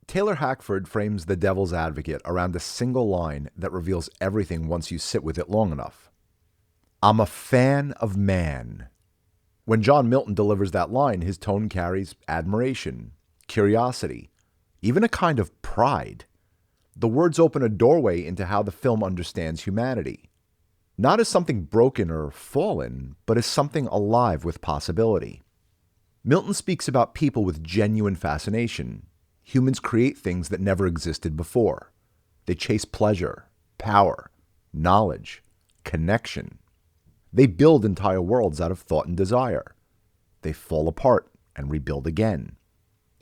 Taylor Hackford frames the devil's advocate around a single line that reveals everything once you sit with it long enough. I'm a fan of man. When John Milton delivers that line, his tone carries admiration, curiosity, even a kind of pride. The words open a doorway into how the film understands humanity. Not as something broken or fallen, but as something alive with possibility. Milton speaks about people with genuine fascination. Humans create things that never existed before. They chase pleasure, power, knowledge, connection. They build entire worlds out of thought and desire. They fall apart and rebuild again.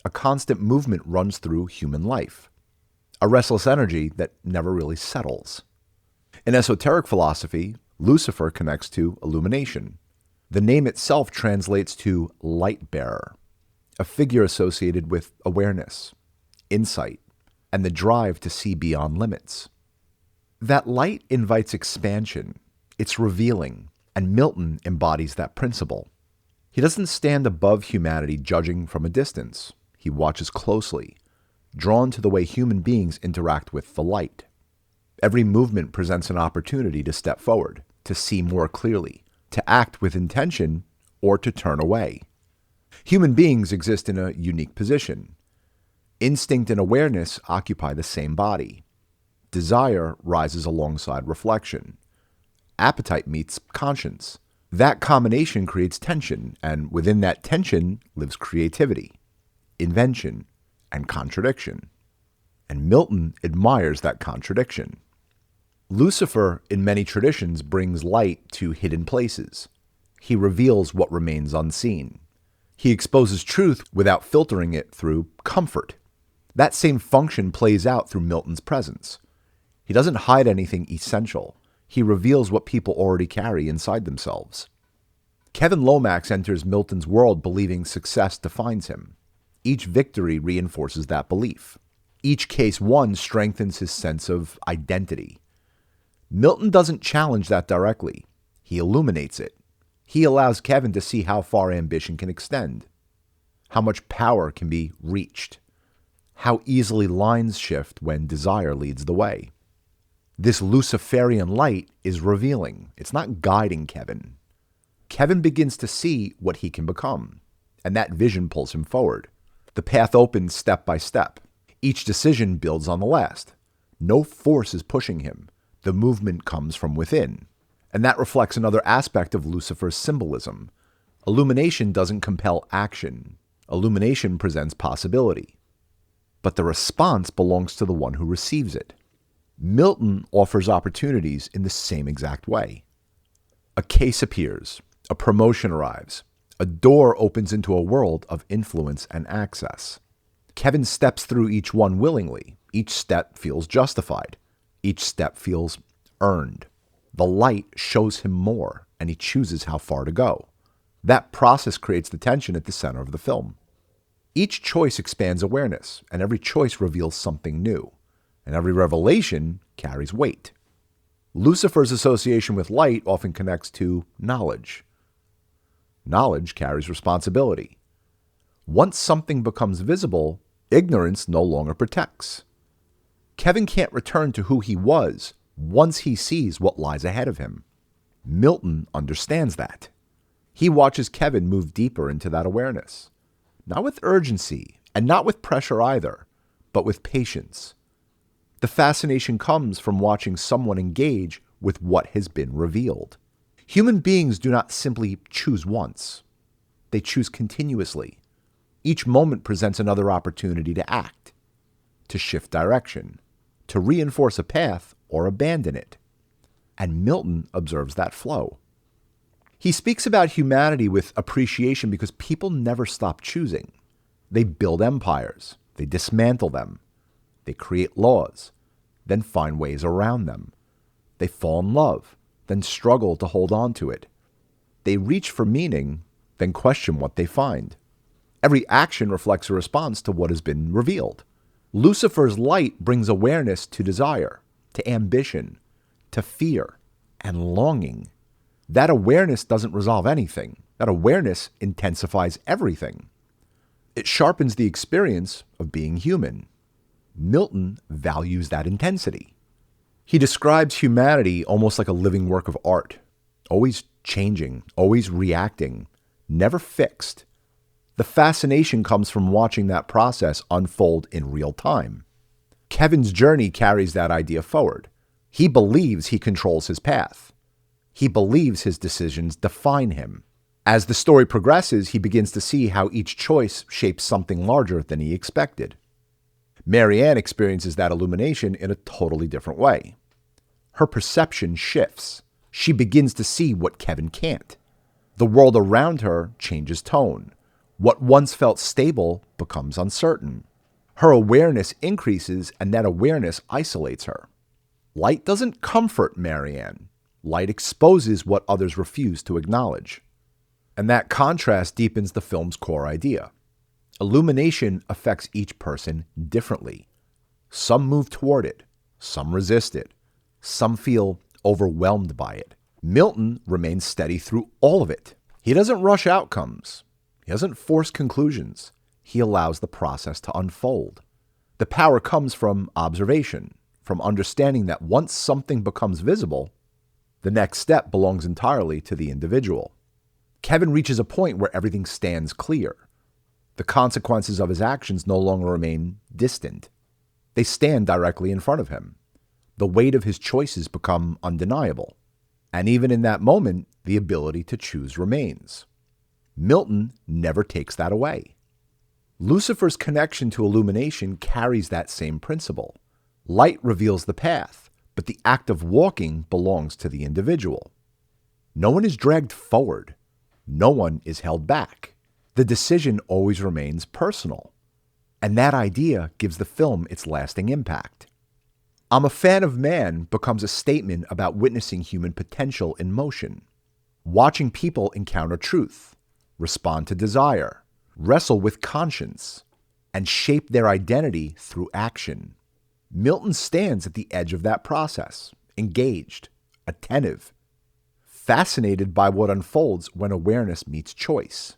A constant movement runs through human life. A restless energy that never really settles. In esoteric philosophy, Lucifer connects to illumination. The name itself translates to light bearer, a figure associated with awareness, insight, and the drive to see beyond limits. That light invites expansion. It's revealing, and Milton embodies that principle. He doesn't stand above humanity judging from a distance. He watches closely, drawn to the way human beings interact with the light. Every movement presents an opportunity to step forward, to see more clearly, to act with intention, or to turn away. Human beings exist in a unique position. Instinct and awareness occupy the same body. Desire rises alongside reflection. Appetite meets conscience. That combination creates tension, and within that tension lives creativity, invention, and contradiction. And Milton admires that contradiction. Lucifer, in many traditions, brings light to hidden places. He reveals what remains unseen. He exposes truth without filtering it through comfort. That same function plays out through Milton's presence. He doesn't hide anything essential. He reveals what people already carry inside themselves. Kevin Lomax enters Milton's world believing success defines him. Each victory reinforces that belief. Each case won strengthens his sense of identity. Milton doesn't challenge that directly. He illuminates it. He allows Kevin to see how far ambition can extend, how much power can be reached, how easily lines shift when desire leads the way. This Luciferian light is revealing. It's not guiding Kevin. Kevin begins to see what he can become, and that vision pulls him forward. The path opens step by step. Each decision builds on the last. No force is pushing him. The movement comes from within. And that reflects another aspect of Lucifer's symbolism. Illumination doesn't compel action. Illumination presents possibility. But the response belongs to the one who receives it. Milton offers opportunities in the same exact way. A case appears. A promotion arrives. A door opens into a world of influence and access. Kevin steps through each one willingly. Each step feels justified. Each step feels earned. The light shows him more, and he chooses how far to go. That process creates the tension at the center of the film. Each choice expands awareness, and every choice reveals something new, and every revelation carries weight. Lucifer's association with light often connects to knowledge. Knowledge carries responsibility. Once something becomes visible, ignorance no longer protects. Kevin can't return to who he was once he sees what lies ahead of him. Milton understands that. He watches Kevin move deeper into that awareness. Not with urgency, and not with pressure either, but with patience. The fascination comes from watching someone engage with what has been revealed. Human beings do not simply choose once. They choose continuously. Each moment presents another opportunity to act, to shift direction, to reinforce a path or abandon it. And Milton observes that flow. He speaks about humanity with appreciation because people never stop choosing. They build empires. They dismantle them. They create laws, then find ways around them. They fall in love, then struggle to hold on to it. They reach for meaning, then question what they find. Every action reflects a response to what has been revealed. Lucifer's light brings awareness to desire, to ambition, to fear, and longing. That awareness doesn't resolve anything. That awareness intensifies everything. It sharpens the experience of being human. Milton values that intensity. He describes humanity almost like a living work of art, always changing, always reacting, never fixed. The fascination comes from watching that process unfold in real time. Kevin's journey carries that idea forward. He believes he controls his path. He believes his decisions define him. As the story progresses, he begins to see how each choice shapes something larger than he expected. Marianne experiences that illumination in a totally different way. Her perception shifts. She begins to see what Kevin can't. The world around her changes tone. What once felt stable becomes uncertain. Her awareness increases, and that awareness isolates her. Light doesn't comfort Marianne. Light exposes what others refuse to acknowledge. And that contrast deepens the film's core idea. Illumination affects each person differently. Some move toward it, some resist it, some feel overwhelmed by it. Milton remains steady through all of it. He doesn't rush outcomes. He doesn't force conclusions. He allows the process to unfold. The power comes from observation, from understanding that once something becomes visible, the next step belongs entirely to the individual. Kevin reaches a point where everything stands clear. The consequences of his actions no longer remain distant. They stand directly in front of him. The weight of his choices become undeniable. And even in that moment, the ability to choose remains. Milton never takes that away. Lucifer's connection to illumination carries that same principle. Light reveals the path, but the act of walking belongs to the individual. No one is dragged forward. No one is held back. The decision always remains personal. And that idea gives the film its lasting impact. I'm a Fan of Man becomes a statement about witnessing human potential in motion. Watching people encounter truth, respond to desire, wrestle with conscience, and shape their identity through action. Milton stands at the edge of that process, engaged, attentive, fascinated by what unfolds when awareness meets choice.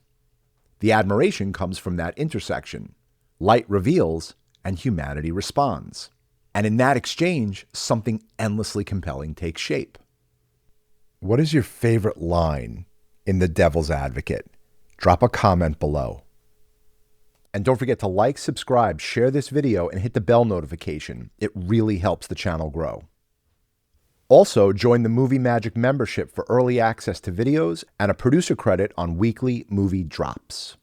The admiration comes from that intersection. Light reveals, and humanity responds. And in that exchange, something endlessly compelling takes shape. What is your favorite line in The Devil's Advocate? Drop a comment below. And don't forget to like, subscribe, share this video, and hit the bell notification. It really helps the channel grow. Also, join the Movie Magic membership for early access to videos and a producer credit on weekly movie drops.